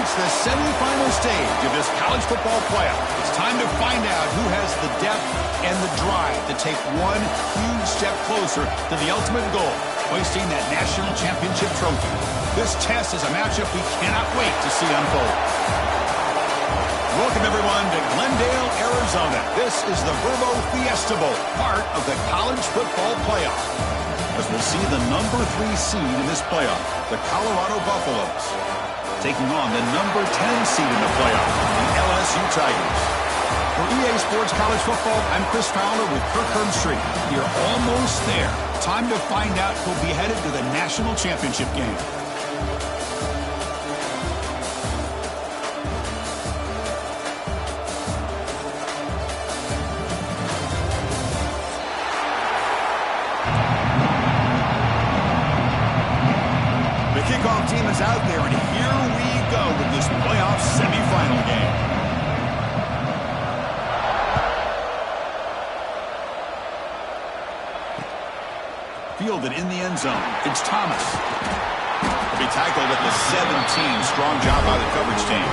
reached the semifinal stage of this college football playoff. It's time to find out who has the depth and the drive to take one huge step closer to the ultimate goal, hoisting that national championship trophy. This test is a matchup we cannot wait to see unfold. Welcome, everyone, to Glendale, Arizona. This is the Vrbo Fiesta Bowl, part of the college football playoff. As we'll see the number 3 seed in this playoff, the Colorado Buffaloes, taking on the number 10 seed in the playoff, the LSU Tigers. For EA Sports College Football, I'm Chris Fowler with Kirk Herbstreit. You're almost there. Time to find out who'll be headed to the national championship game. Kickoff team is out there, and here we go with this playoff semifinal game. Fielded in the end zone. It's Thomas. He'll be tackled at the 17. Strong job by the coverage team.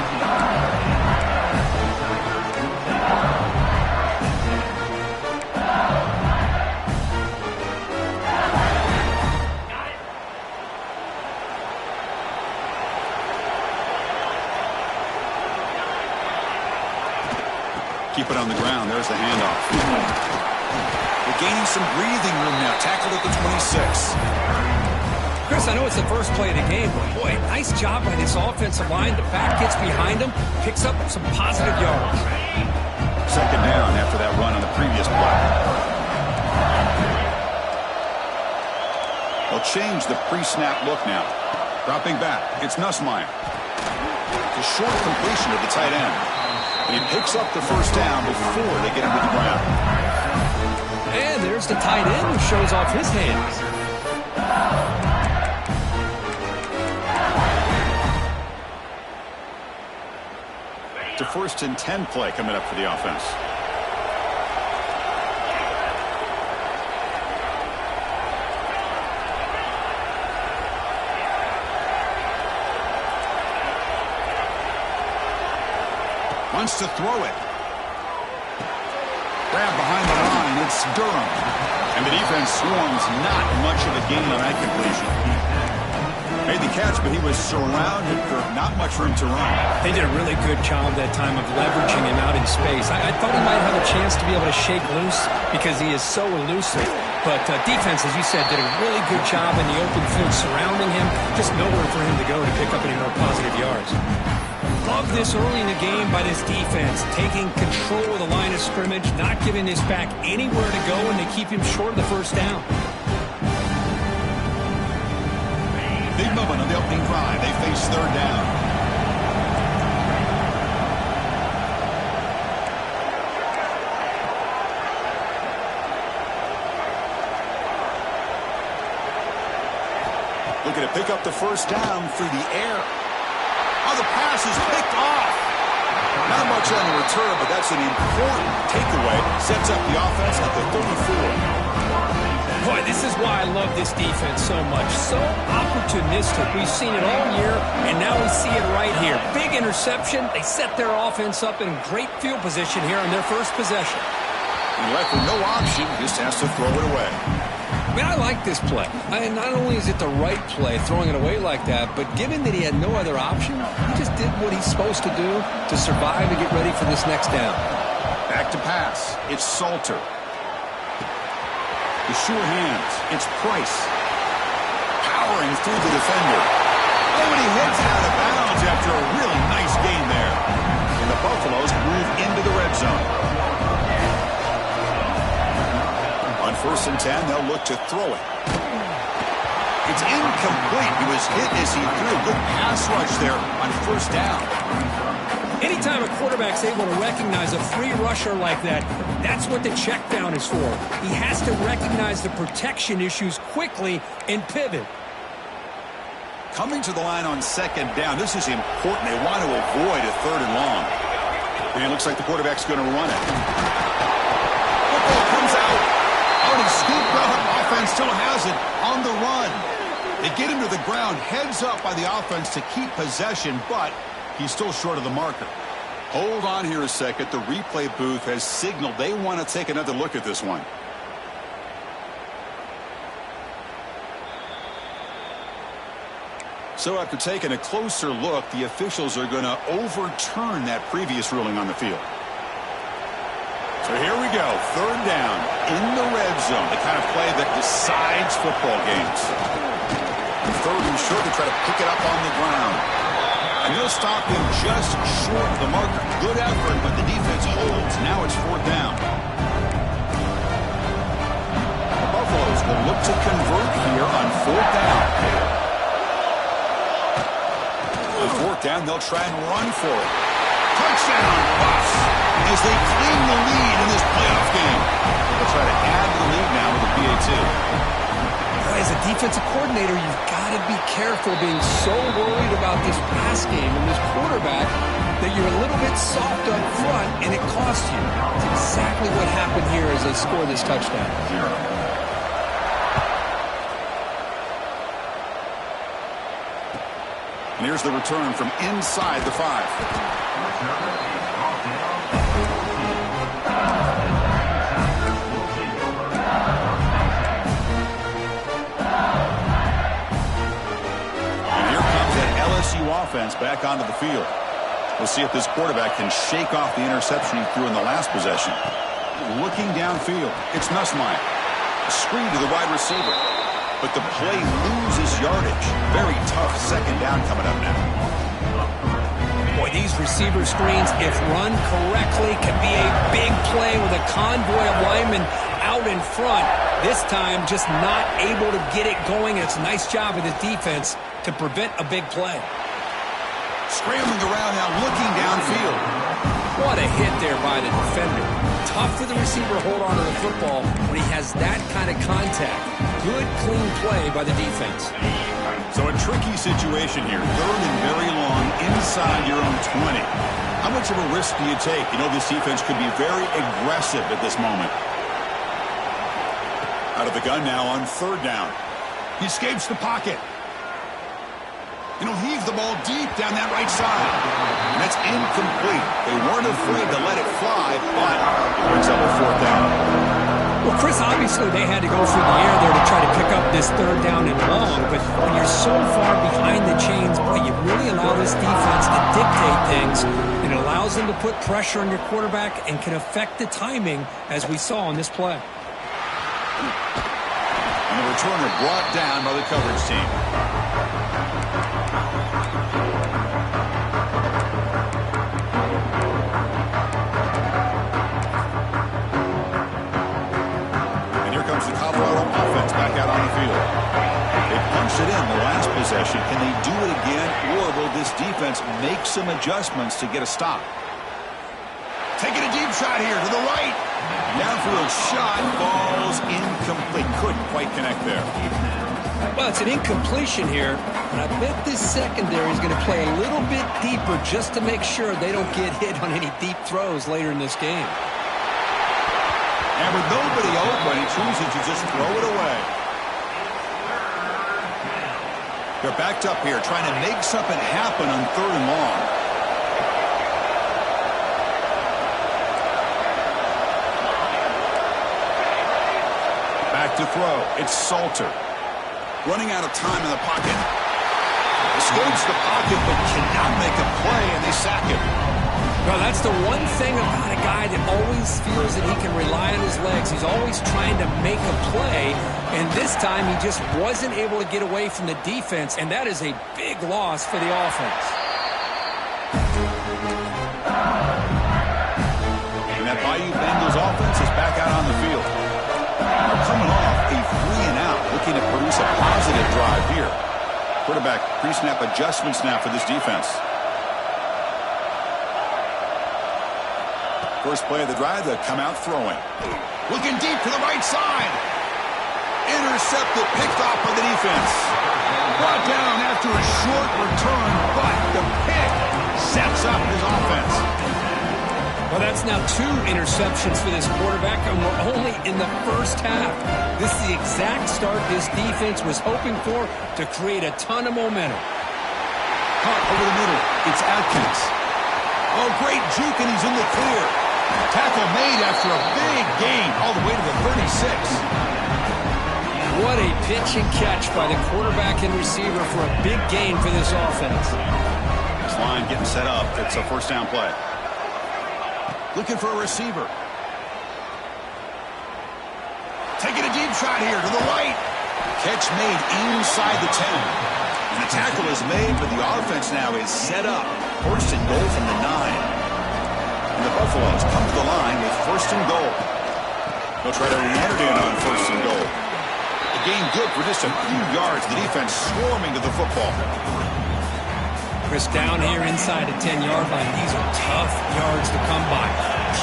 Keep it on the ground. There's the handoff. They're gaining some breathing room now. Tackled at the 26. Chris, I know it's the first play of the game, but boy, nice job by this offensive line. The back gets behind him, picks up some positive yards. Second down after that run on the previous play. They'll change the pre-snap look now. Dropping back. It's Nussmeier. It's a short completion to the tight end. And he picks up the first down before they get him to the ground. And there's the tight end who shows off his hands. The 1st and 10 play coming up for the offense. Wants to throw it. Grab behind the line. It's Durham. And the defense swarms. Not much of a gain on that completion. Made the catch, but he was surrounded for not much room to run. They did a really good job that time of leveraging him out in space. I thought he might have a chance to be able to shake loose because he is so elusive. But defense, as you said, did a really good job in the open field surrounding him. Just nowhere for him to go to pick up any more positive yards. Love this early in the game by this defense, taking control of the line of scrimmage, not giving this back anywhere to go, and they keep him short of the first down. Big moment on the opening drive. They face third down. Looking to pick up the first down through the air. Oh, the pass is picked off. Not much on the return, but that's an important takeaway. Sets up the offense at the 34. Boy, this is why I love this defense so much. So opportunistic. We've seen it all year, and now we see it right here. Big interception. They set their offense up in great field position here on their first possession. And left with no option, just has to throw it away. I mean, I like this play. Not only is it the right play, throwing it away like that, but given that he had no other option, he just did what he's supposed to do to survive and get ready for this next down. Back to pass. It's Salter. The sure hands. It's Price. Powering through the defender. Oh, and he heads out of bounds after a really nice gain there. And the Buffaloes move into the red zone. On 1st and 10, they'll look to throw it. It's incomplete. He was hit as he threw a good pass rush there on first down. Anytime a quarterback's able to recognize a free rusher like that, that's what the check down is for. He has to recognize the protection issues quickly and pivot. Coming to the line on second down, this is important. They want to avoid a third and long. And it looks like the quarterback's going to run it. Football comes out. Already scooped up. Offense still has it on the run. They get him to the ground, heads up by the offense to keep possession, but He's still short of the marker. Hold on here a second. The replay booth has signaled they want to take another look at this one. So after taking a closer look, the officials are going to overturn that previous ruling on the field. So here we go. Third down in the red zone. The kind of play that decides football games. Third and short to try to pick it up on the ground. And he'll stop him just short of the marker. Good effort, but the defense holds. Now it's fourth down. The Buffaloes will look to convert here on fourth down. On fourth down, they'll try and run for it. Touchdown, Buffs, as they claim the lead in this playoff game. They'll try to add to the lead now with a PA2. As a defensive coordinator, you've got to be careful being so worried about this pass game and this quarterback that you're a little bit soft up front and it costs you. It's exactly what happened here as they score this touchdown. And here's the return from inside the 5. Offense back onto the field. We'll see if this quarterback can shake off the interception he threw in the last possession. Looking downfield, it's Nussmeier. Screen to the wide receiver. But the play loses yardage. Very tough second down coming up now. Boy, these receiver screens, if run correctly, can be a big play with a convoy of linemen out in front. This time, just not able to get it going. It's a nice job of the defense to prevent a big play. Scrambling around now, looking downfield. What a hit there by the defender. Tough for the receiver to hold on to the football when he has that kind of contact. Good, clean play by the defense. So a tricky situation here. Third and very long inside your own 20. How much of a risk do you take? You know this defense could be very aggressive at this moment. Out of the gun now on third down. He escapes the pocket. And he'll heave the ball deep down that right side. And that's incomplete. They weren't afraid to let it fly, but it brings up a fourth down. Well, Chris, obviously they had to go through the air there to try to pick up this third down and long, but when you're so far behind the chains, boy, you really allow this defense to dictate things. It allows them to put pressure on your quarterback and can affect the timing, as we saw on this play. And the returner brought down by the coverage team. The Colorado offense back out on the field. They punched it in the last possession. Can they do it again, or will this defense make some adjustments to get a stop? Taking a deep shot here to the right. Downfield shot falls incomplete. Couldn't quite connect there. Well, it's an incompletion here, and I bet this secondary is going to play a little bit deeper just to make sure they don't get hit on any deep throws later in this game. And with nobody open, he chooses to just throw it away. They're backed up here, trying to make something happen on third and long. Back to throw. It's Salter. Running out of time in the pocket. Escapes the pocket, but cannot make a play, and they sack him. Well, that's the one thing about a guy that always feels that he can rely on his legs. He's always trying to make a play, and this time he just wasn't able to get away from the defense, and that is a big loss for the offense. And that Bayou Bengals offense is back out on the field. They're coming off a 3-and-out, looking to produce a positive drive here. Quarterback pre-snap adjustments now for this defense. First play of the drive, they come out throwing. Looking deep to the right side. Intercepted, picked off by the defense. Brought down after a short return, but the pick sets up his offense. Well, that's now 2 interceptions for this quarterback, and we're only in the first half. This is the exact start this defense was hoping for to create a ton of momentum. Caught over the middle. It's Atkins. Oh, great juke, and he's in the clear. Tackle made after a big gain all the way to the 36. What a pitch and catch by the quarterback and receiver for a big gain for this offense. This line getting set up. It's a first down play. Looking for a receiver. Taking a deep shot here to the right. Catch made inside the 10. And the tackle is made, but the offense now is set up. First and goal from the 9. And the Buffaloes come to the line with first and goal. They'll try to run it in on first and goal. The game good for just a few yards. The defense swarming to the football. Chris, down here inside the 10-yard line. These are tough yards to come by.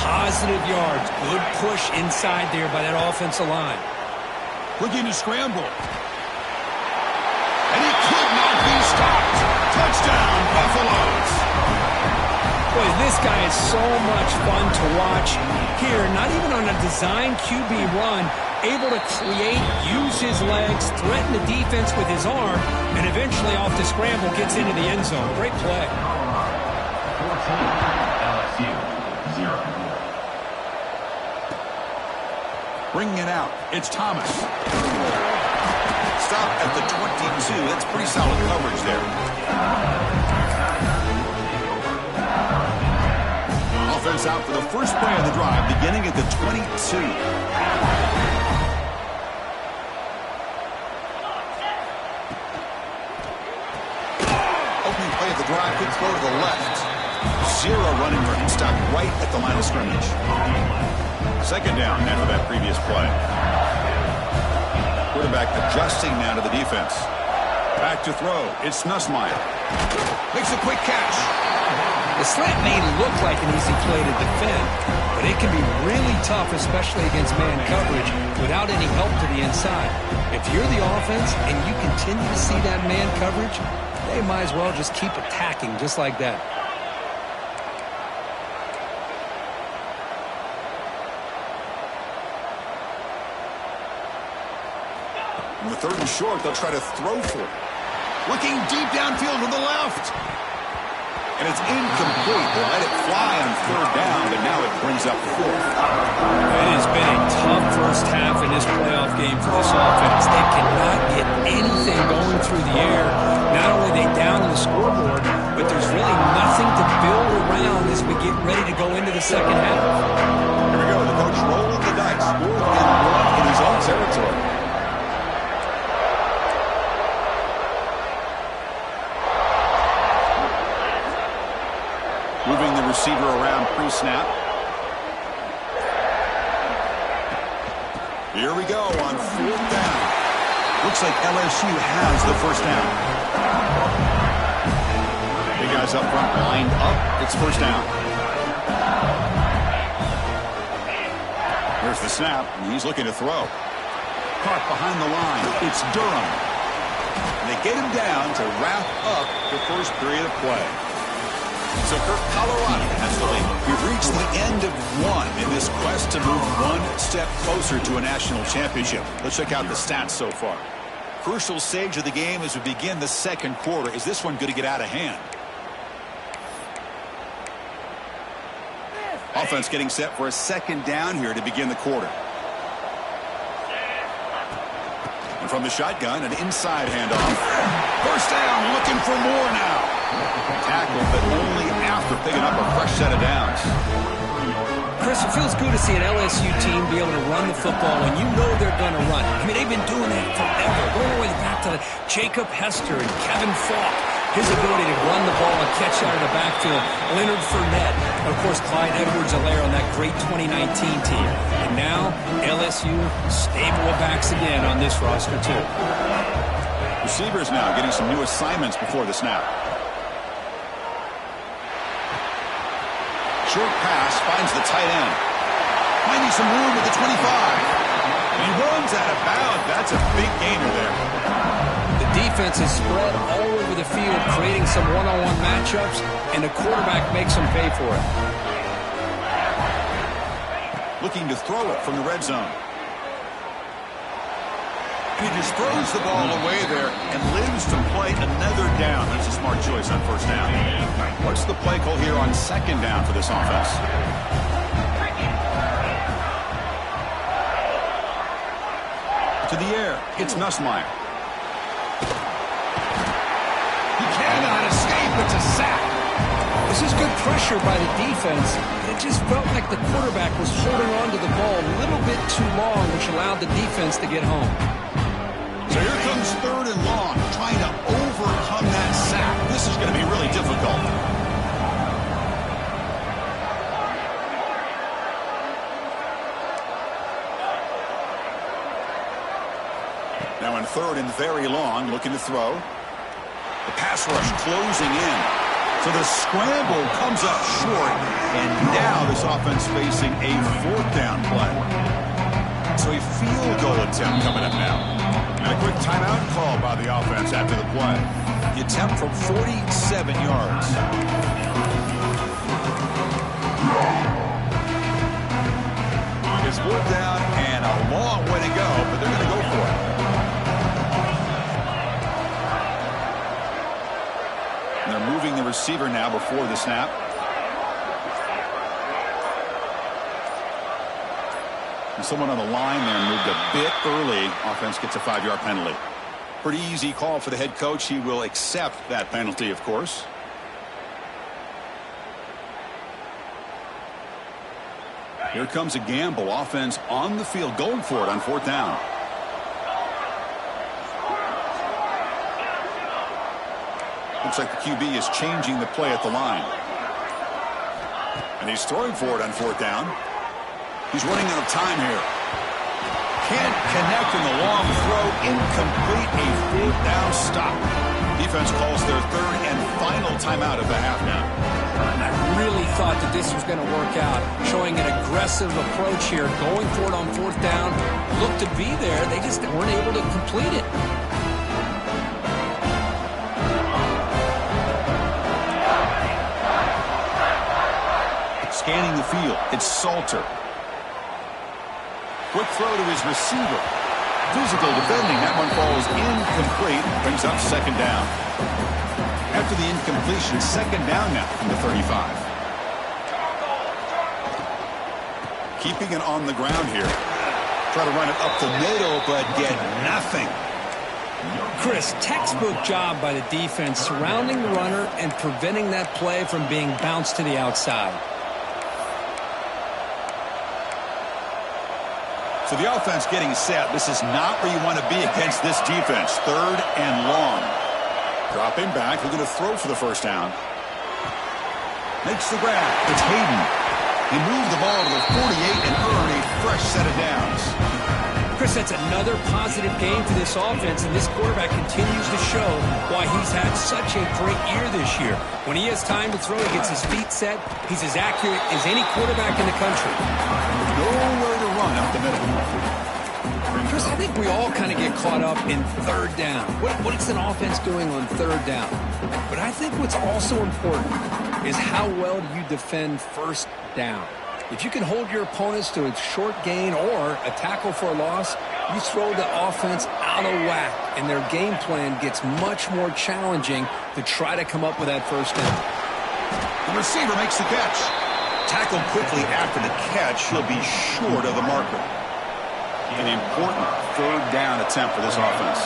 Positive yards. Good push inside there by that offensive line. Looking to scramble. And he could not be stopped. Touchdown, Buffaloes. Boy, this guy is so much fun to watch. Here, not even on a design QB run, able to create, use his legs, threaten the defense with his arm, and eventually off the scramble gets into the end zone. Great play. LSU, 0. Bringing it out. It's Thomas. Stop at the 22. That's pretty solid coverage there. Offense out for the first play of the drive, beginning at the 22. Opening play of the drive, quick throw to the left. Zero running room, stopped right at the line of scrimmage. Second down after that previous play. Quarterback adjusting now to the defense. Back to throw. It's Nussmeier. Makes a quick catch. The slant may look like an easy play to defend, but it can be really tough, especially against man coverage, without any help to the inside. If you're the offense and you continue to see that man coverage, they might as well just keep attacking just like that. On the third and short, they'll try to throw for it. Looking deep downfield to the left. And it's incomplete. They let it fly on third down, but now it brings up fourth. It has been a tough first half in this playoff game for this offense. They cannot get anything going through the air. Not only are they down on the scoreboard, but there's really nothing to build around as we get ready to go into the second half. Here we go. The coach rolling the dice. 4th and 1 in his own territory. Moving the receiver around pre-snap. Here we go on 4th down. Looks like LSU has the first down. Big guys up front lined up. It's first down. Here's the snap, and he's looking to throw. Caught behind the line. It's Durham. And they get him down to wrap up the first period of play. So Kirk, Colorado has the lead. We've reached the end of one in this quest to move one step closer to a national championship. Let's check out the stats so far. Crucial stage of the game as we begin the second quarter. Is this one going to get out of hand? Offense getting set for a second down here to begin the quarter. And from the shotgun, an inside handoff. First down, looking for more now. Tackle, but only after picking up a fresh set of downs. Chris, it feels good to see an LSU team be able to run the football when you know they're going to run. I mean, they've been doing that forever. Going all the way back to Jacob Hester and Kevin Falk. His ability to run the ball and catch out of the backfield. Leonard Fournette. And, of course, Clyde Edwards-Helaire on that great 2019 team. And now, LSU stable of backs again on this roster, too. Receivers now getting some new assignments before the snap. Short pass finds the tight end. Finding some room at the 25. And he runs out of bounds. That's a big gainer there. The defense is spread all over the field, creating some one-on-one matchups, and the quarterback makes them pay for it. Looking to throw it from the red zone. And he just throws the ball away there and lives to play right, another down. That's a smart choice on first down. What's the play call here on second down for this offense? To the air, it's Nussmeier. He cannot escape. It's a sack. This is good pressure by the defense. It just felt like the quarterback was holding on to the ball a little bit too long, which allowed the defense to get home. So here comes third and long, trying to overcome that sack. This is going to be really difficult. Now in third and very long, looking to throw. The pass rush closing in. So the scramble comes up short, and now this offense facing a fourth down play. So a field goal attempt coming up now. And a quick timeout call by the offense after the play. The attempt from 47 yards. It's fourth down and a long way to go, but they're going to go for it. And they're moving the receiver now before the snap. And someone on the line there moved a bit early. Offense gets a 5-yard penalty. Pretty easy call for the head coach. He will accept that penalty, of course. Here comes a gamble. Offense on the field, going for it on fourth down. Looks like the QB is changing the play at the line. And he's throwing for it on fourth down. He's running out of time here. Can't connect in the long throw. Incomplete. A fourth down stop. Defense calls their third and final timeout of the half now. I really thought that this was going to work out. Showing an aggressive approach here. Going for it on fourth down. Looked to be there. They just weren't able to complete it. Scanning the field. It's Salter. Quick throw to his receiver. Physical defending. That one falls incomplete. Brings up second down. After the incompletion, second down now from the 35. Keeping it on the ground here. Try to run it up the middle, but get nothing. Chris, textbook job by the defense surrounding the runner and preventing that play from being bounced to the outside. So the offense getting set. This is not where you want to be against this defense. Third and long. Dropping back, looking to throw for the first down. Makes the grab. It's Hayden. He moved the ball to the 48 and earned a fresh set of downs. Chris, that's another positive game for this offense, and this quarterback continues to show why he's had such a great year this year. When he has time to throw, he gets his feet set. He's as accurate as any quarterback in the country. Nowhere to run up the middle. Chris, I think we all kind of get caught up in third down. What is an offense doing on third down? But I think what's also important is how well do you defend first down. If you can hold your opponents to a short gain or a tackle for a loss, you throw the offense out of whack, and their game plan gets much more challenging to try to come up with that first down. The receiver makes the catch. Tackled quickly after the catch. He'll be short of the marker. An important third down attempt for this offense.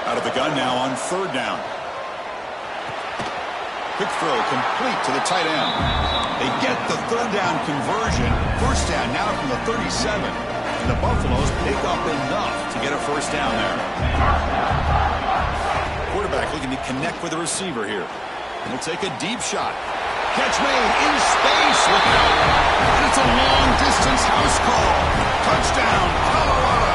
Out of the gun now on third down. Quick throw complete to the tight end. They get the third down conversion. First down now from the 37. And the Buffaloes pick up enough to get a first down there. Quarterback looking to connect with the receiver here. And he'll take a deep shot. Catch made in space. Look out. And it's a long-distance house call. Touchdown, Colorado.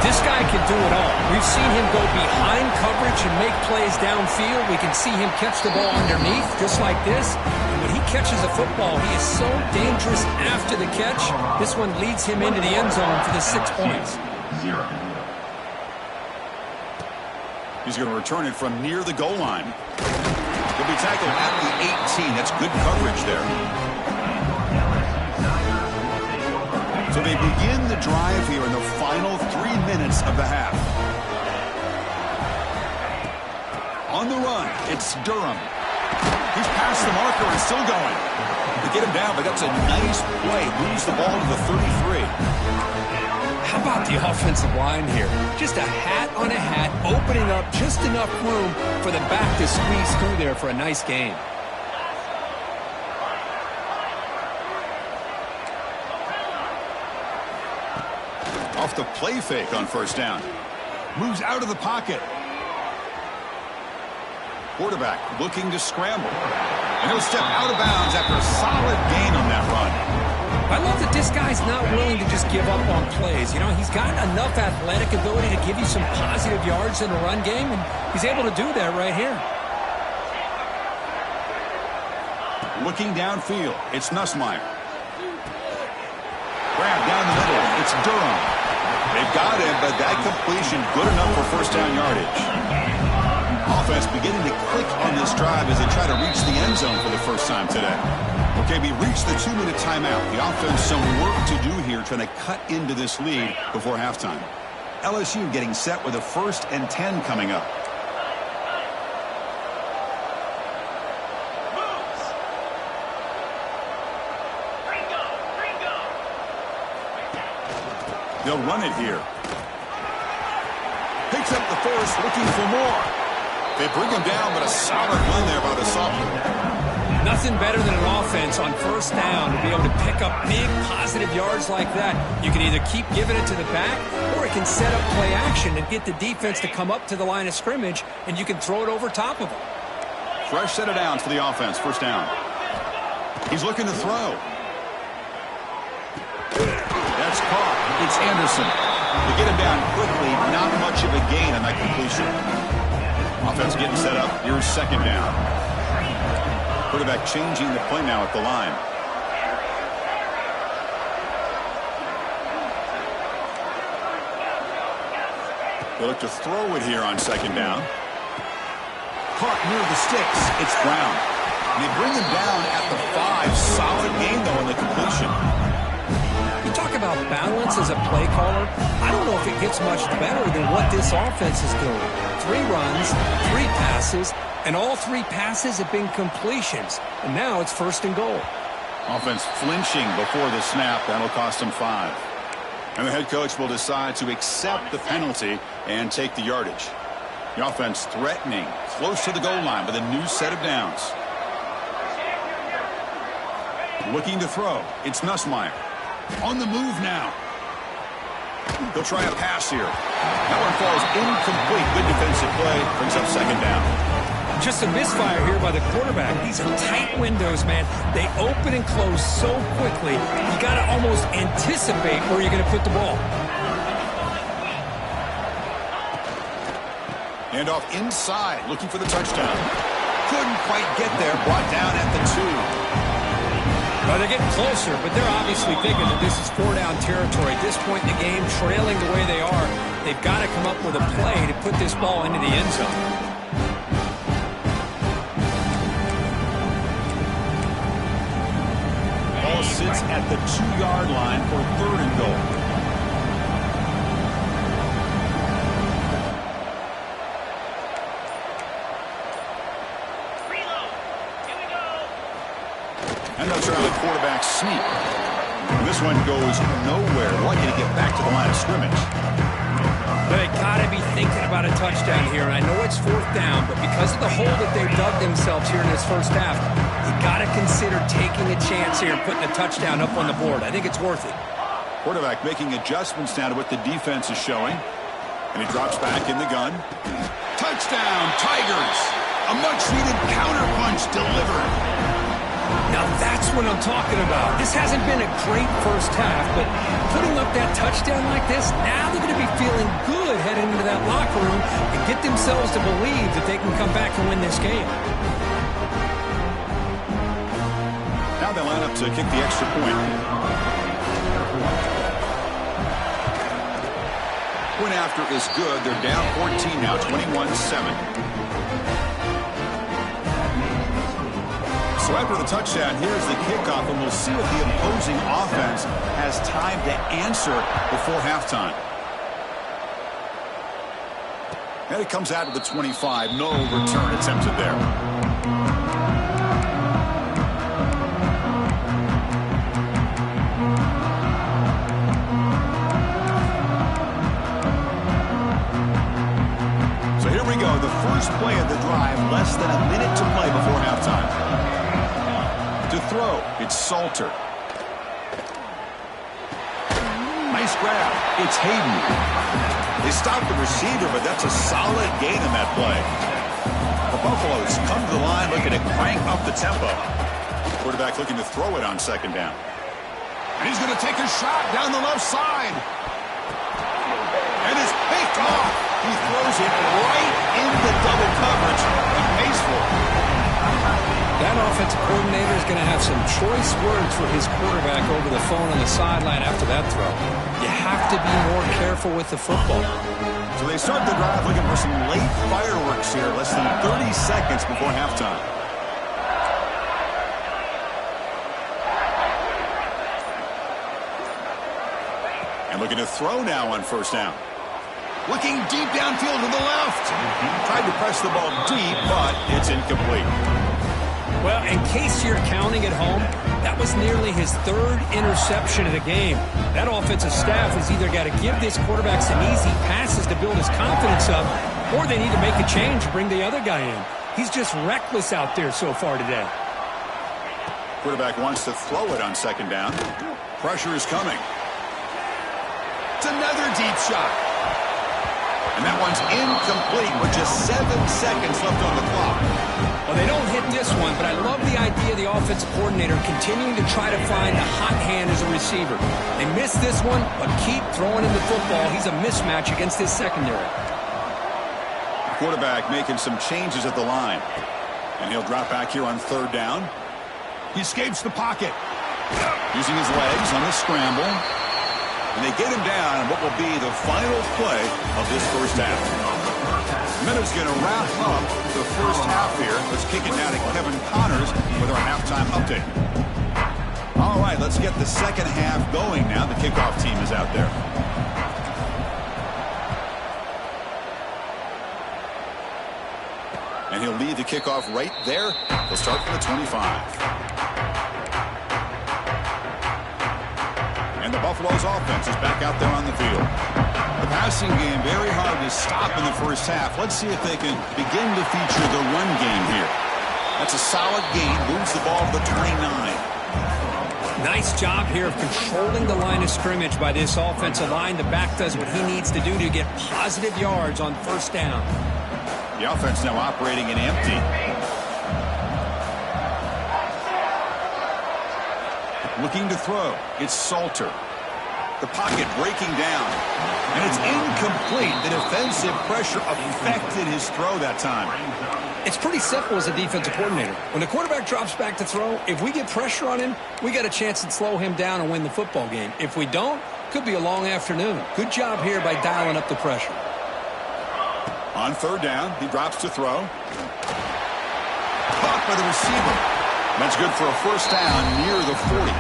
This guy can do it all. We've seen him go behind coverage and make plays downfield. We can see him catch the ball underneath, just like this. And when he catches a football, he is so dangerous after the catch. This one leads him into the end zone for the 6 points. 0. He's going to return it from near the goal line. He'll be tackled at the 18. That's good coverage there. So they begin the drive here in the final 3 minutes of the half. On the run, it's Durham. He's past the marker and still going. They get him down, but that's a nice play. Moves the ball to the 33. How about the offensive line here? Just a hat on a hat, opening up just enough room for the back to squeeze through there for a nice gain. Off the play fake on first down. Moves out of the pocket. Quarterback looking to scramble. And he'll step out of bounds after a solid gain on that run. I love that this guy's not willing to just give up on plays. You know, he's got enough athletic ability to give you some positive yards in the run game, and he's able to do that right here. Looking downfield, it's Nussmeier. Grab down the middle, it's Durham. They've got him, but that completion good enough for first down yardage. Offense beginning to click on this drive as they try to reach the end zone for the first time today. Okay, we reached the 2-minute timeout. The offense some work to do here trying to cut into this lead before halftime. LSU getting set with a 1st and 10 coming up. They'll run it here. Picks up the first, looking for more. They bring him down, but a solid run there by the sophomore. Nothing better than an offense on first down to be able to pick up big positive yards like that. You can either keep giving it to the back, or it can set up play action and get the defense to come up to the line of scrimmage, and you can throw it over top of them. Fresh set of downs for the offense, first down. He's looking to throw. That's caught. It's Anderson. They get him down quickly, not much of a gain on that completion. Offense getting set up. Here's second down. Quarterback changing the play now at the line. They look to throw it here on second down. Caught near the sticks. It's Brown. And they bring him down at the 5. Solid gain, though, on the completion. You talk about balance as a play caller. I don't know if it gets much better than what this offense is doing. 3 runs, 3 passes, and all 3 passes have been completions. And now it's 1st and goal. Offense flinching before the snap. That'll cost them 5. And the head coach will decide to accept the penalty and take the yardage. The offense threatening, close to the goal line with a new set of downs. Looking to throw. It's Nussmeier. On the move now. They'll try a pass here. That one falls incomplete. Good defensive play. Brings up second down. Just a misfire here by the quarterback. These are tight windows, man. They open and close so quickly. You got to almost anticipate where you're going to put the ball. And off inside, looking for the touchdown. Couldn't quite get there. Brought down at the 2. Well, they're getting closer, but they're obviously thinking that this is 4-down territory. At this point in the game, trailing the way they are, they've got to come up with a play to put this ball into the end zone. Ball sits at the 2-yard line for 3rd and goal. And they'll try the quarterback sneak. And this one goes nowhere. Lucky to get back to the line of scrimmage. They got to be thinking about a touchdown here. And I know it's 4th down, but because of the hole that they've dug themselves here in this first half, you got to consider taking a chance here and putting a touchdown up on the board. I think it's worth it. Quarterback making adjustments now to what the defense is showing. And he drops back in the gun. Touchdown, Tigers! A much-needed counterpunch delivered. Now that's what I'm talking about. This hasn't been a great first half, but putting up that touchdown like this, now they're going to be feeling good heading into that locker room and get themselves to believe that they can come back and win this game. Now they line up to kick the extra point. Point after is good. They're down 14 now, 21-7. So after the touchdown, here's the kickoff, and we'll see if the opposing offense has time to answer before halftime. And it comes out to the 25. No return attempted there. So here we go. The first play of the drive, less than a minute to play before halftime. To throw, it's Salter. Nice grab. It's Hayden. They stopped the receiver, but that's a solid gain in that play. The Buffaloes come to the line looking to crank up the tempo. Quarterback looking to throw it on second down. And he's going to take a shot down the left side. And it's picked off. He throws it right into double coverage and pays for it. That offensive coordinator is going to have some choice words for his quarterback over the phone on the sideline after that throw. You have to be more careful with the football. So they start the drive looking for some late fireworks here, less than 30 seconds before halftime. And looking to throw now on first down. Looking deep downfield to the left. Tried to press the ball deep, but it's incomplete. Well, in case you're counting at home, that was nearly his third interception of the game. That offensive staff has either got to give this quarterback some easy passes to build his confidence up, or they need to make a change and bring the other guy in. He's just reckless out there so far today. Quarterback wants to throw it on second down. Pressure is coming. It's another deep shot. And that one's incomplete with just 7 seconds left on the clock. Well, they don't hit this one, but I love the idea of the offensive coordinator continuing to try to find a hot hand as a receiver. They missed this one, but keep throwing him the football. He's a mismatch against his secondary. Quarterback making some changes at the line. And he'll drop back here on third down. He escapes the pocket. Using his legs on the scramble. And they get him down on what will be the final play of this first half. Minutes going to wrap up the first half here. Let's kick it now to Kevin Connors with our halftime update. All right, let's get the second half going now. The kickoff team is out there. And he'll lead the kickoff right there. He'll start from the 25. And the Buffaloes offense is back out there on the field. The passing game very hard to stop in the first half. Let's see if they can begin to feature the run game here. That's a solid gain. Moves the ball to the 29. Nice job here of controlling the line of scrimmage by this offensive line. The back does what he needs to do to get positive yards on first down. The offense now operating in empty. Looking to throw. It's Salter. The pocket breaking down. And it's incomplete. The defensive pressure affected his throw that time. It's pretty simple as a defensive coordinator. When the quarterback drops back to throw, if we get pressure on him, we got a chance to slow him down and win the football game. If we don't, could be a long afternoon. Good job here by dialing up the pressure. On third down, he drops to throw. Caught by the receiver. That's good for a first down near the 40.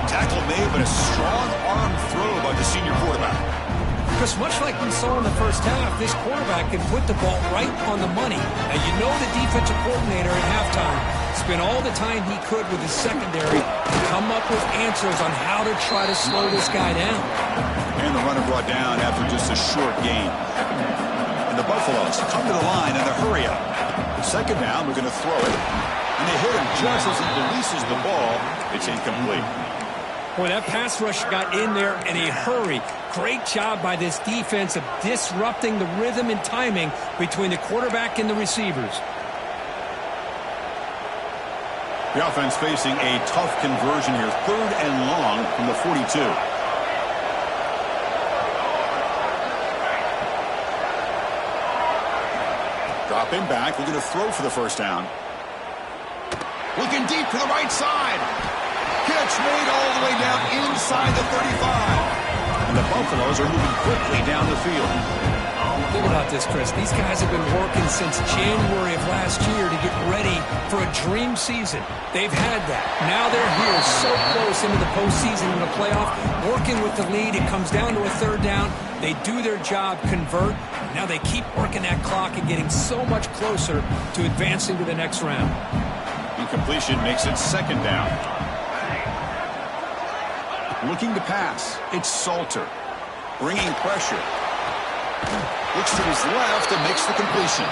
Tackle made, but a strong arm throw by the senior quarterback. Because much like we saw in the first half, this quarterback can put the ball right on the money. Now, you know the defensive coordinator at halftime spent all the time he could with his secondary to come up with answers on how to try to slow this guy down. And the runner brought down after just a short gain. And the Buffaloes come to the line in a hurry up. Second down, we're going to throw it. And they hit him just as he releases the ball. It's incomplete. Boy, that pass rush got in there in a hurry. Great job by this defense of disrupting the rhythm and timing between the quarterback and the receivers. The offense facing a tough conversion here. Third and long from the 42. Dropping back, looking to throw for the first down. Looking deep to the right side. Catch made all the way down inside the 35. And the Buffaloes are moving quickly down the field. Think about this, Chris. These guys have been working since January of last year to get ready for a dream season. They've had that. Now they're here so close into the postseason and the playoff, working with the lead. It comes down to a third down. They do their job, convert. Now they keep working that clock and getting so much closer to advancing to the next round. Incompletion makes it second down. Looking to pass. It's Salter. Bringing pressure. Looks to his left and makes the completion.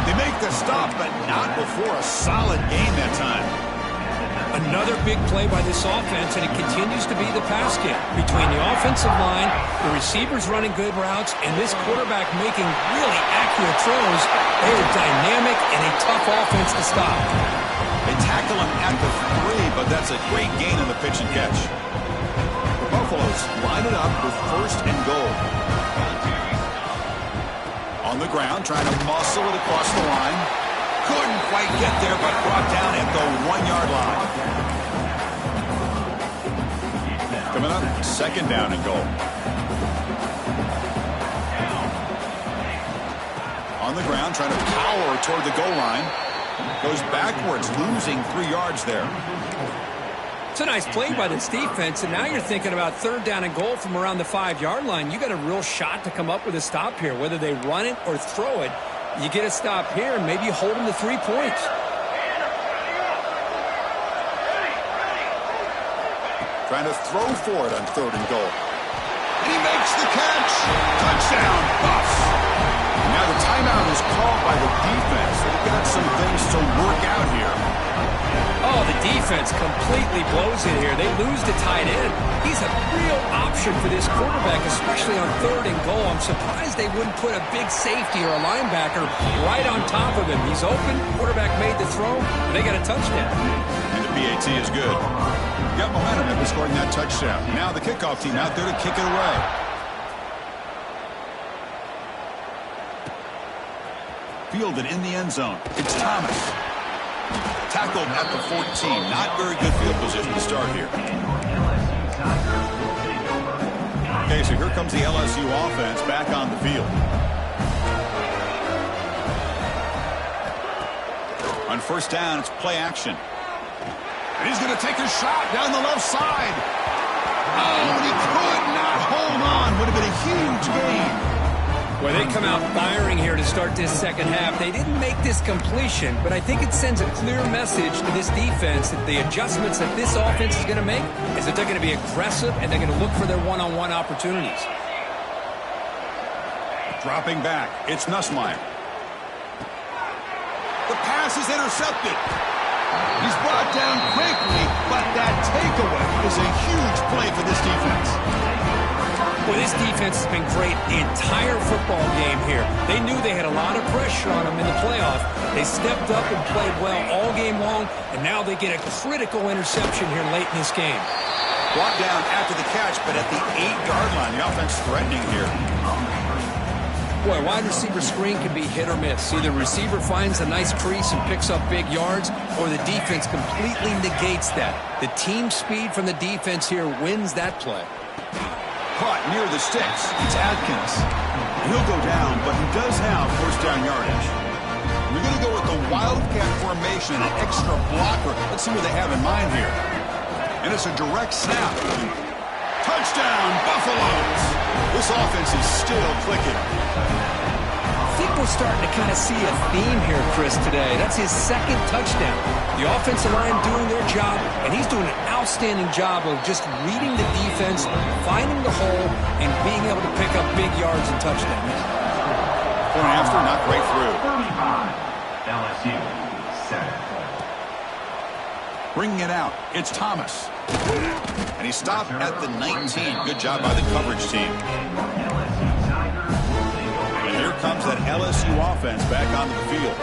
They make the stop, but not before a solid gain that time. Another big play by this offense, and it continues to be the pass game. Between the offensive line, the receivers running good routes, and this quarterback making really accurate throws, they are dynamic and a tough offense to stop. They tackle him at the 3, but that's a great gain on the pitch and catch. The Buffaloes line it up with first and goal. On the ground, trying to muscle it across the line. Couldn't quite get there, but brought down at the 1-yard line. Coming up, second down and goal. On the ground, trying to power toward the goal line. Goes backwards, losing 3 yards there. It's a nice play by this defense, and now you're thinking about third down and goal from around the 5-yard line. You got a real shot to come up with a stop here. Whether they run it or throw it, you get a stop here and maybe you hold them to 3 points. Trying to throw for it on third and goal. And he makes the catch. Touchdown, Buffs. Now the timeout is called by the defense. They've got some things to work out here. Oh, the defense completely blows it here. They lose to tight end. He's a real option for this quarterback, especially on third and goal. I'm surprised they wouldn't put a big safety or a linebacker right on top of him. He's open. Quarterback made the throw. And they got a touchdown. And the PAT is good. Got momentum after scoring that touchdown. Now the kickoff team out there to kick it away. Fielded in the end zone. It's Thomas. Tackled at the 14. Not very good field position to start here. Okay, so here comes the LSU offense back on the field. On first down, it's play action. And he's going to take a shot down the left side. Oh, and he could not hold on. Would have been a huge gain. Well, they come out firing here to start this second half. They didn't make this completion, but I think it sends a clear message to this defense that the adjustments that this offense is going to make is that they're going to be aggressive and they're going to look for their one-on-one opportunities. Dropping back, it's Nussmeier. The pass is intercepted. He's brought down quickly, but that takeaway is a huge play for this defense. Well, this defense has been great the entire football game here. They knew they had a lot of pressure on them in the playoff. They stepped up and played well all game long, and now they get a critical interception here late in this game. Brought down after the catch, but at the 8-yard line, the offense threatening here. Boy, wide receiver screen can be hit or miss. Either receiver finds a nice crease and picks up big yards, or the defense completely negates that. The team speed from the defense here wins that play. Caught near the sticks. It's Adkins. He'll go down, but he does have first down yardage. We're going to go with the Wildcat formation, an extra blocker. Let's see what they have in mind here. And it's a direct snap. Touchdown, Buffaloes. This offense is still clicking. I think we're starting to kind of see a theme here, Chris, today. That's his second touchdown. The offensive line doing their job, and he's doing an outstanding job of just reading the defense, finding the hole, and being able to pick up big yards and touchdowns. Point after, not right through. 35, LSU, 7. Bringing it out, it's Thomas. And he stopped at the 19. Good job by the coverage team. And here comes that LSU offense back onto the field.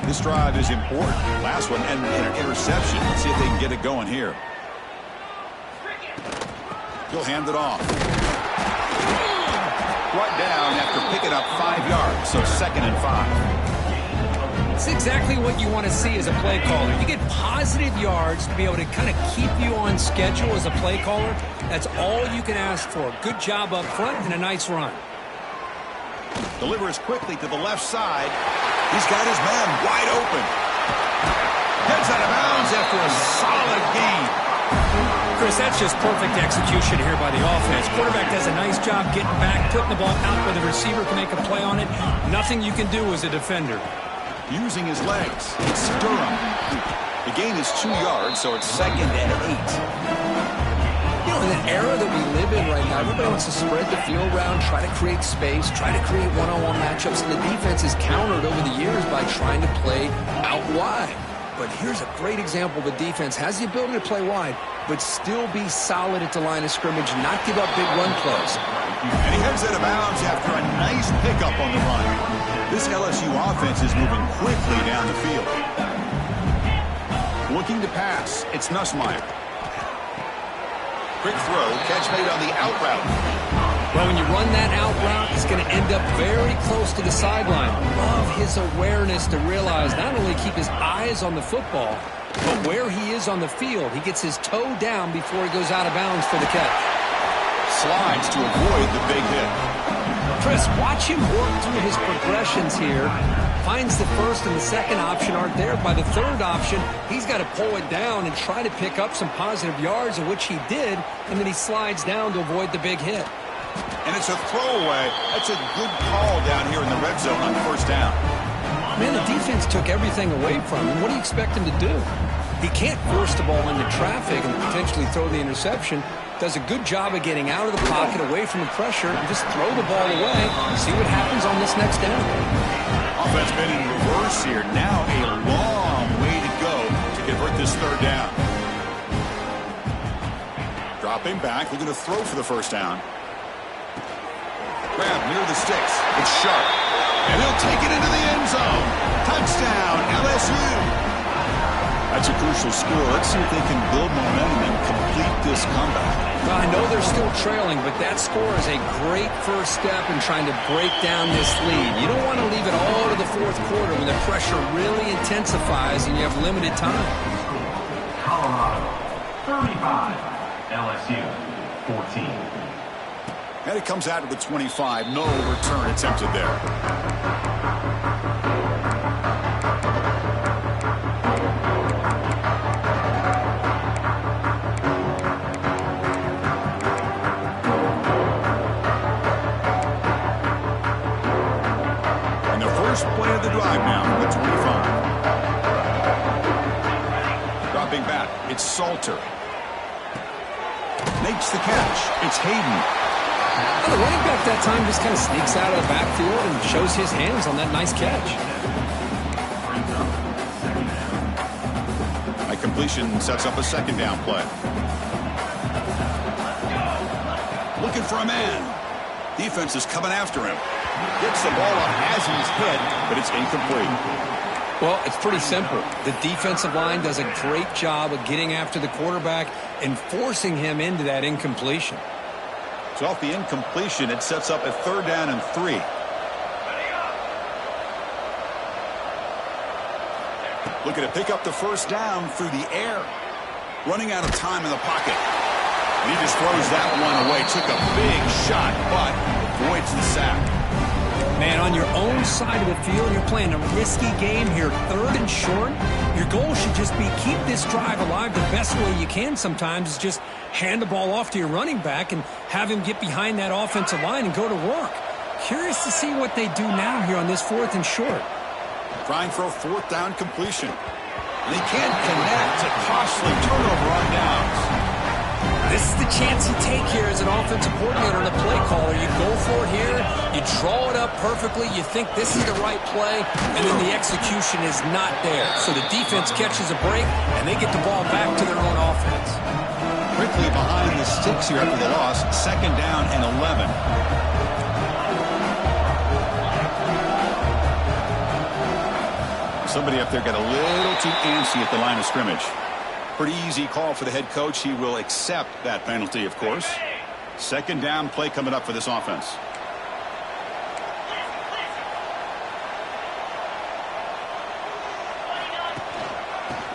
This drive is important. Last one ended in an interception. Let's see if they can get it going here. He'll hand it off. Brought down after picking up 5 yards, so 2nd and 5. It's exactly what you want to see as a play caller. You get positive yards to be able to kind of keep you on schedule as a play caller. That's all you can ask for. Good job up front and a nice run. Delivers quickly to the left side. He's got his man wide open. Heads out of bounds after a solid gain. Chris, that's just perfect execution here by the offense. Quarterback does a nice job getting back, putting the ball out where the receiver can make a play on it. Nothing you can do as a defender. Using his legs. It's Durham. The gain is 2 yards, so it's 2nd and 8. You know, in an era that we live in right now, everybody wants to spread the field around, try to create space, try to create one-on-one matchups, and the defense is countered over the years by trying to play out wide. But here's a great example. The defense has the ability to play wide, but still be solid at the line of scrimmage, not give up big run plays. And he heads out of bounds after a nice pickup on the run. This LSU offense is moving quickly down the field. Looking to pass. It's Nussmeier. Quick throw. Catch made on the out route. Well, when you run that out route, it's going to end up very close to the sideline. Love his awareness to realize not only keep his eyes on the football, but where he is on the field. He gets his toe down before he goes out of bounds for the catch. Slides to avoid the big hit. Chris, watch him work through his progressions here. Finds the first and the second option aren't there. By the third option, he's got to pull it down and try to pick up some positive yards, of which he did, and then he slides down to avoid the big hit. And it's a throwaway. That's a good call down here in the red zone on first down. Man, the defense took everything away from him. What do you expect him to do? He can't force the ball into traffic and potentially throw the interception. Does a good job of getting out of the pocket, away from the pressure, and just throw the ball away. See what happens on this next down. Offense been in reverse here. Now a long way to go to convert this third down. Dropping back, looking to throw for the first down. Grab near the sticks. It's Sharp. And he'll take it into the end zone. Touchdown, LSU. That's a crucial score. Let's see if they can build momentum and complete this comeback. Well, I know they're still trailing, but that score is a great first step in trying to break down this lead. You don't want to leave it all to the fourth quarter when the pressure really intensifies and you have limited time. Colorado, 35. LSU, 14. And it comes out to the 25. No return attempted there. And the first play of the drive now from the 25. Dropping back. It's Salter. Makes the catch. It's Hayden. Well, the running back that time just kind of sneaks out of the backfield and shows his hands on that nice catch. A completion sets up a second down play. Looking for a man. Defense is coming after him. Gets the ball up as he's hit, but it's incomplete. Well, it's pretty simple. The defensive line does a great job of getting after the quarterback and forcing him into that incompletion. So off the incompletion, it sets up a third down and 3. Looking to pick up the first down through the air. Running out of time in the pocket. And he just throws that one away. Took a big shot, but avoids the sack. Man, on your own side of the field, you're playing a risky game here. Third and short. Your goal should just be keep this drive alive the best way you can sometimes is just hand the ball off to your running back and have him get behind that offensive line and go to work. Curious to see what they do now here on this 4th and short. Trying for a 4th down completion. And he can't connect. A costly turnover on downs. This is the chance you take here as an offensive coordinator and a play caller. You go for it here, you draw it up perfectly, you think this is the right play, and then the execution is not there. So the defense catches a break, and they get the ball back to their own offense. Quickly behind the sticks here after the loss. 2nd down and 11. Somebody up there got a little too antsy at the line of scrimmage. Pretty easy call for the head coach. He will accept that penalty, of course. 2nd down play coming up for this offense.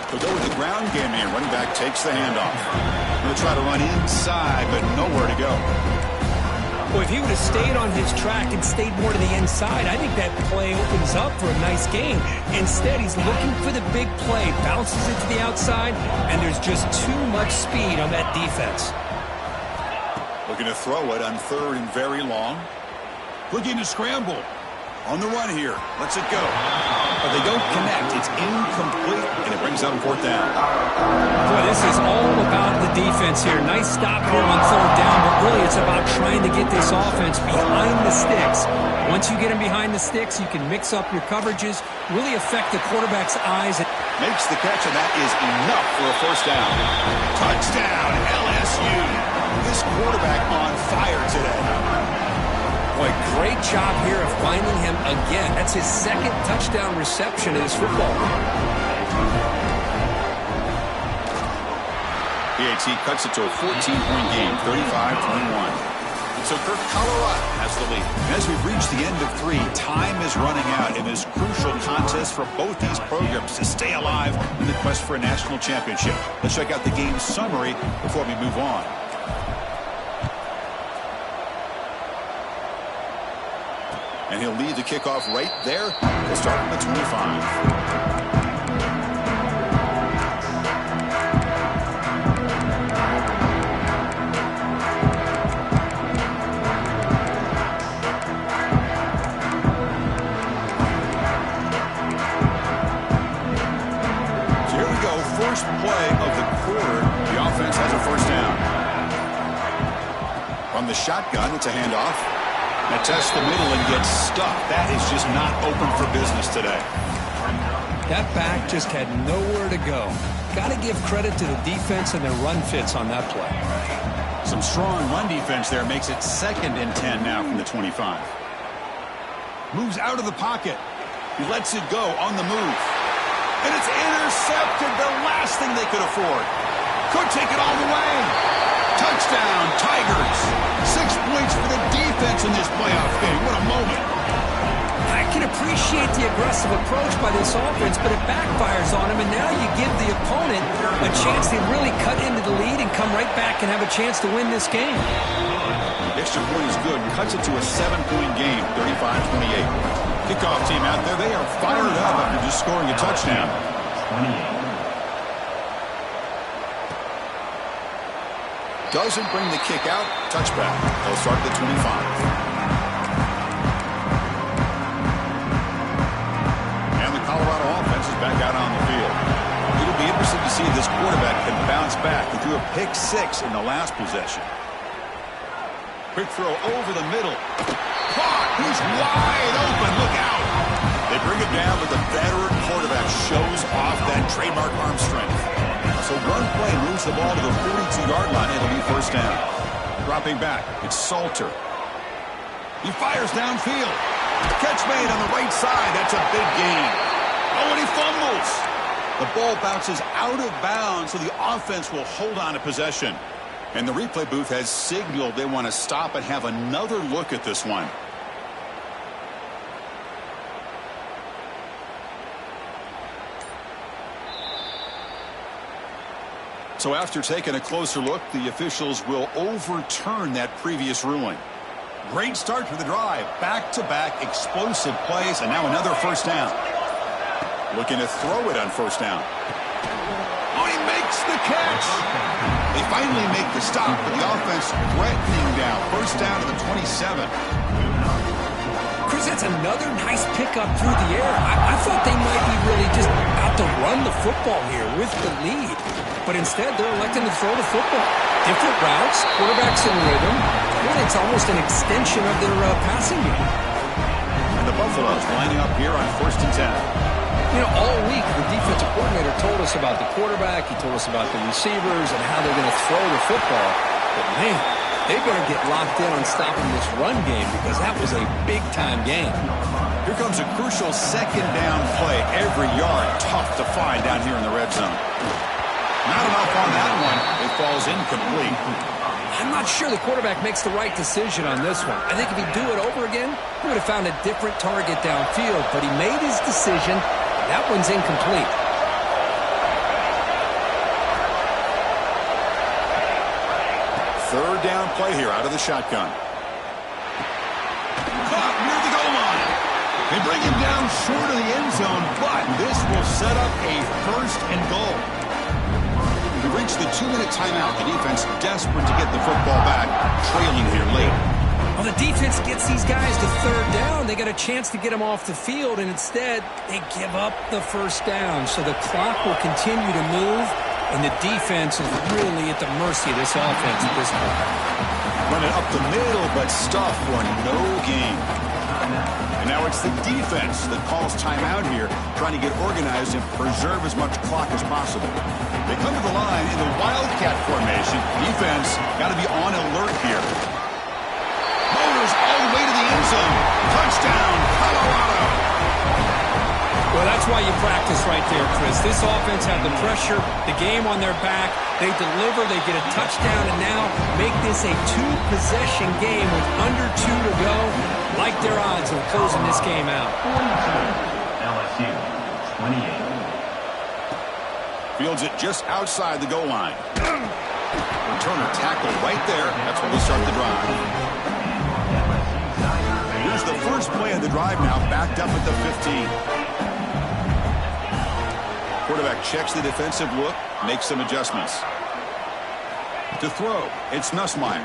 They'll go with the ground game here. Running back takes the handoff. Going to try to run inside, but nowhere to go. Well, if he would have stayed on his track and stayed more to the inside, I think that play opens up for a nice gain. Instead, he's looking for the big play, bounces it to the outside, and there's just too much speed on that defense. Looking to throw it on 3rd and very long. Looking to scramble. On the run here. Lets it go. But they don't connect. It's incomplete, and it brings up 4th down. Boy, this is all about the defense here. Nice stop here on 3rd down, but really it's about trying to get this offense behind the sticks. Once you get them behind the sticks, you can mix up your coverages, really affect the quarterback's eyes. Makes the catch, and that is enough for a 1st down. Touchdown, LSU. This quarterback on fire today. Boy, great job here of finding him again. That's his 2nd touchdown reception in his football. PAT cuts it to a 14-point game, 35-21. So Kirk, Colorado has the lead. As we've reached the end of 3, time is running out in this crucial contest for both these programs to stay alive in the quest for a national championship. Let's check out the game summary before we move on. And he'll lead the kickoff right there. He'll start at the 25. First play of the quarter, the offense has a 1st down. From the shotgun, it's a handoff. That tests the middle and gets stuck. That is just not open for business today. That back just had nowhere to go. Got to give credit to the defense and their run fits on that play. Some strong run defense there makes it 2nd and 10 now from the 25. Moves out of the pocket. He lets it go on the move. And it's intercepted, the last thing they could afford. Could take it all the way. Touchdown, Tigers. 6 points for the defense in this playoff game. What a moment. I can appreciate the aggressive approach by this offense, but it backfires on him, and now you give the opponent a chance to really cut into the lead and come right back and have a chance to win this game. Extra point is good. Cuts it to a 7-point game, 35-28. Kickoff team out there, they are fired up after just scoring a touchdown. 28. Doesn't bring the kick out. Touchback. They'll start at the 25. And the Colorado offense is back out on the field. It'll be interesting to see if this quarterback can bounce back. He threw a pick 6 in the last possession. Quick throw over the middle. Caught. He's wide open. Look out. They bring it down, but the veteran quarterback shows off that trademark arm strength. So run play moves the ball to the 42-yard line. It'll be 1st down. Dropping back. It's Salter. He fires downfield. Catch made on the right side. That's a big gain. Oh, and he fumbles. The ball bounces out of bounds, so the offense will hold on to possession. And the replay booth has signaled they want to stop and have another look at this one. So after taking a closer look, the officials will overturn that previous ruling. Great start to the drive. Back-to-back explosive plays, and now another 1st down. Looking to throw it on 1st down. Oh, he makes the catch. They finally make the stop, but the offense threatening down. 1st down to the 27. Chris, that's another nice pickup through the air. I thought they might be really just out to run the football here with the lead. But instead, they're electing to throw the football. Different routes, quarterbacks in rhythm. Really, it's almost an extension of their passing game. And the Buffaloes lining up here on 1st and 10. You know, all week, the defensive coordinator told us about the quarterback. He told us about the receivers and how they're going to throw the football. But, man, they better get locked in on stopping this run game because that was a big-time game. Here comes a crucial 2nd down play. Every yard tough to find down here in the red zone. Not enough on that one. It falls incomplete. I'm not sure the quarterback makes the right decision on this one. I think if he'd do it over again, he would have found a different target downfield. But he made his decision. That one's incomplete. 3rd down play here out of the shotgun. zone, but this will set up a first and goal. We reached the 2-minute timeout. The defense desperate to get the football back, trailing here late. Well, the defense gets these guys to third down. They got a chance to get them off the field, and instead they give up the first down. So the clock will continue to move, and the defense is really at the mercy of this offense at this point. Running up the middle, but stuff for no gain. And now it's the defense that calls timeout here, trying to get organized and preserve as much clock as possible. They come to the line in the Wildcat formation. Defense got to be on alert here. Motors all the way to the end zone. Touchdown, Colorado. Well, that's why you practice right there, Chris. This offense had the pressure, the game on their back. They deliver, they get a touchdown, and now make this a two-possession game with under 2 to go. Like their odds of closing this game out. 42, LSU, 28. Fields it just outside the goal line. Returner tackle right there. That's when we start the drive. Here's the first play of the drive now, backed up at the 15. Quarterback checks the defensive look, makes some adjustments. To throw, it's Nussmeier.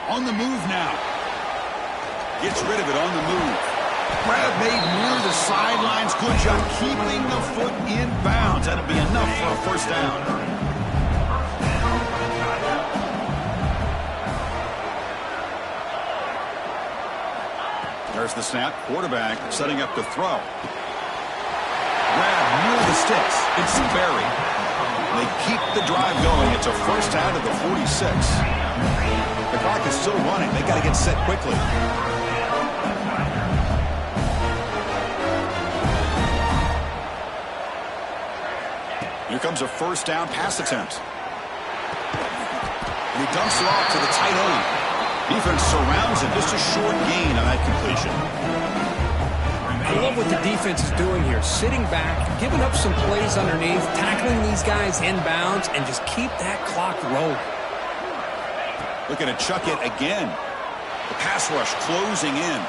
On the move now. Gets rid of it on the move. Grab made near the sidelines. Good job keeping the foot in bounds. That'll be enough for a first down. There's the snap. Quarterback setting up to throw. Grab near the sticks. It's Berry. They keep the drive going. It's a first down to the 46. The clock is still running. They got to get set quickly. Here comes a first down pass attempt. And he dumps it off to the tight end. Defense surrounds him. Just a short gain on that completion. I love what the defense is doing here. Sitting back, giving up some plays underneath, tackling these guys inbounds, and just keep that clock rolling. Looking to chuck it again. The pass rush closing in.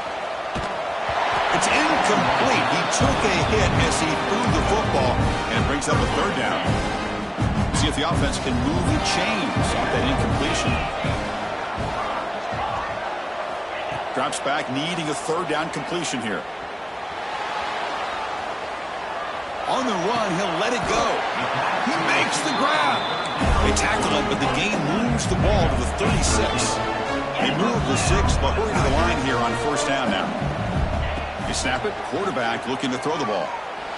It's incomplete. He took a hit as he threw the football and brings up a third down. See if the offense can move the chains off that incompletion. Drops back, needing a third down completion here. On the run, he'll let it go. He makes the grab. They tackle it, but the game moves the ball to the 36. They move the 6, but hurry to the line here on first down now. They snap it. Quarterback looking to throw the ball.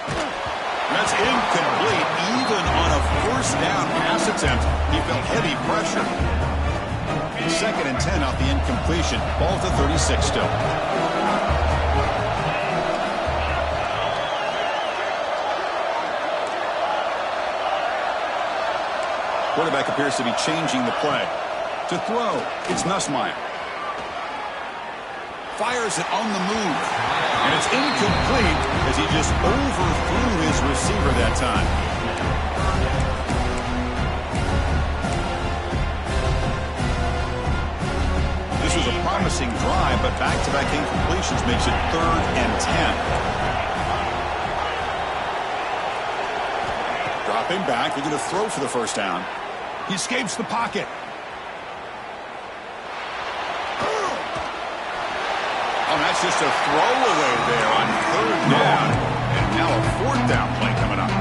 That's incomplete. Even on a first down pass attempt, he felt heavy pressure. 2nd and 10 off the incompletion. Ball to 36 still. Quarterback appears to be changing the play. To throw, it's Nussmeier. Fires it on the move. And it's incomplete as he just overthrew his receiver that time. This was a promising drive, but back-to-back incompletions makes it 3rd and 10. Dropping back, looking to throw for the first down. He escapes the pocket. Oh, that's just a throwaway there on 3rd down. And now a 4th down play coming up.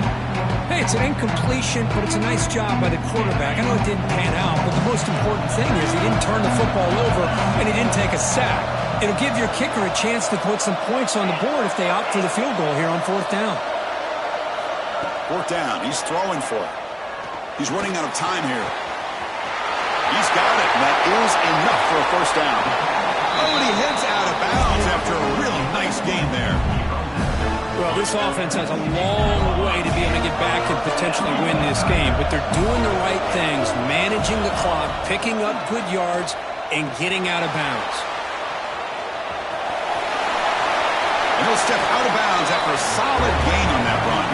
Hey, it's an incompletion, but it's a nice job by the quarterback. I know it didn't pan out, but the most important thing is he didn't turn the football over and he didn't take a sack. It'll give your kicker a chance to put some points on the board if they opt for the field goal here on 4th down. 4th down. He's throwing for it. He's running out of time here. He's got it. That is enough for a first down. Oh, and he heads out of bounds after a really nice gain there. Well, this offense has a long way to be able to get back and potentially win this game, but they're doing the right things, managing the clock, picking up good yards, and getting out of bounds. And he'll step out of bounds after a solid gain on that run.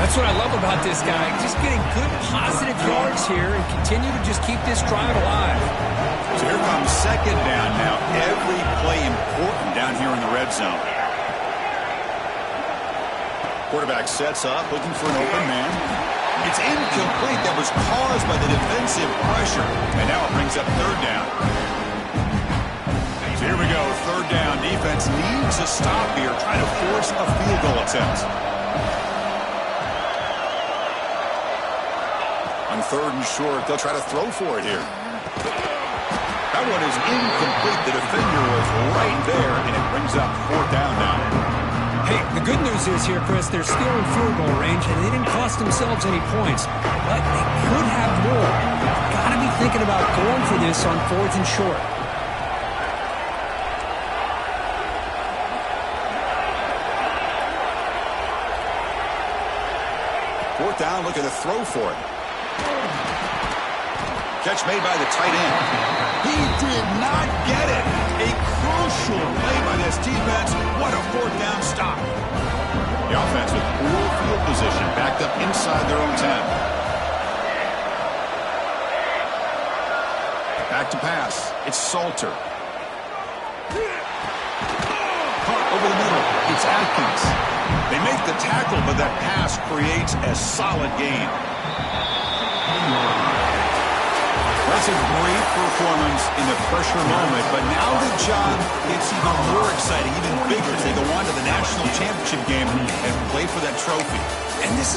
That's what I love about this guy. Just getting good, positive yards here and continue to just keep this drive alive. So here comes 2nd down now. Every play important down here in the red zone. Quarterback sets up, looking for an open man. It's incomplete. That was caused by the defensive pressure. And now it brings up third down. So here we go, third down. Defense needs a stop here, trying to force a field goal attempt. On third and short, they'll try to throw for it here. That one is incomplete. The defender was right there, and it brings up fourth down now. Hey, the good news is here, Chris, they're still in field goal range, and they didn't cost themselves any points. But they could have more. Got to be thinking about going for this on fourth and short. Fourth down, looking to throw for it. Catch made by the tight end. He did not get it. A crucial play by this defense. What a fourth down stop. The offense with poor field position, backed up inside their own 10. Back to pass. It's Salter. Caught over the middle. It's Atkins. They make the tackle, but that pass creates a solid gain. That's a great performance in the pressure moment, but now the job gets even more exciting, even bigger as they go on to the national championship game and play for that trophy. And this